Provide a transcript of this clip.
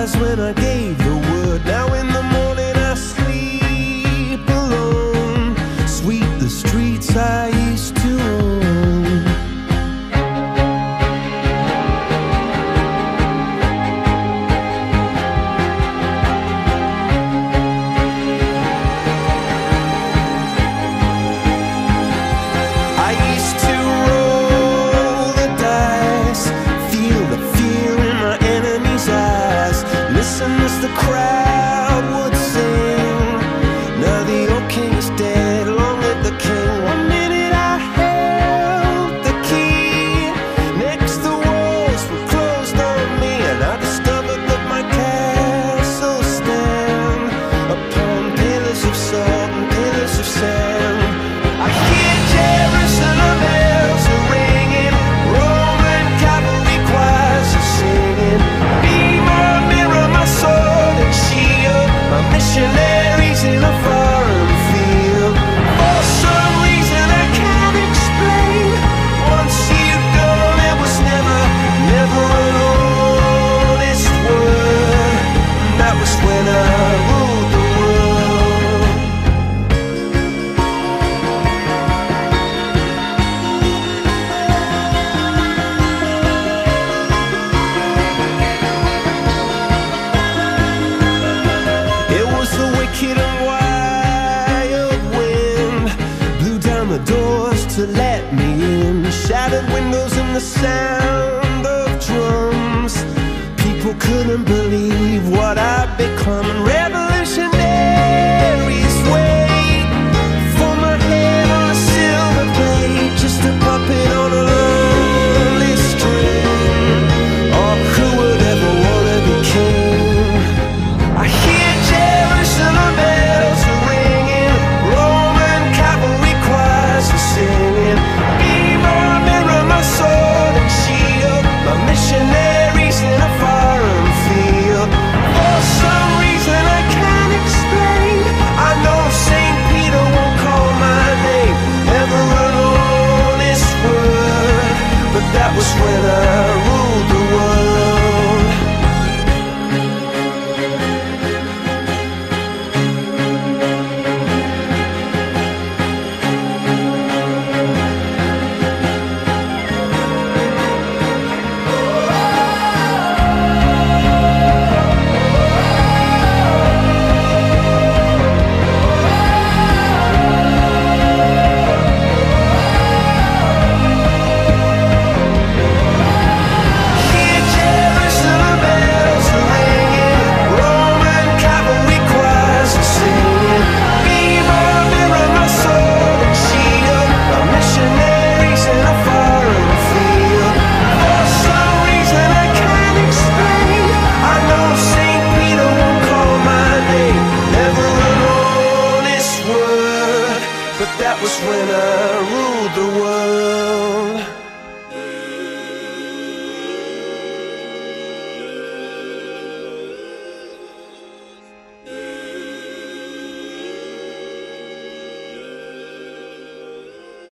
eyes when I gave the word. Now in the morning I sleep alone. Sweep the streets I used to own. I used to roll the dice, feel the fear in my enemy's eyes, listen as the crowd would sing. Now the old king is dead, long live the king. One minute I held the key, next the walls were closed on me, and I discovered that my castle stand upon pillars of salt and pillars of sand. I hear Jerusalem bells are ringing, Roman cavalry choirs are singing. Be my mirror, my sword and shield, my missionaries in a foreign field. For some reason I can't explain, once you've gone it was never, never an honest word. And that was when I ruled the world. It was the wicked and wild wind, blew down the doors to let me in, shattered windows and the sound of drums. People couldn't believe what I'd become.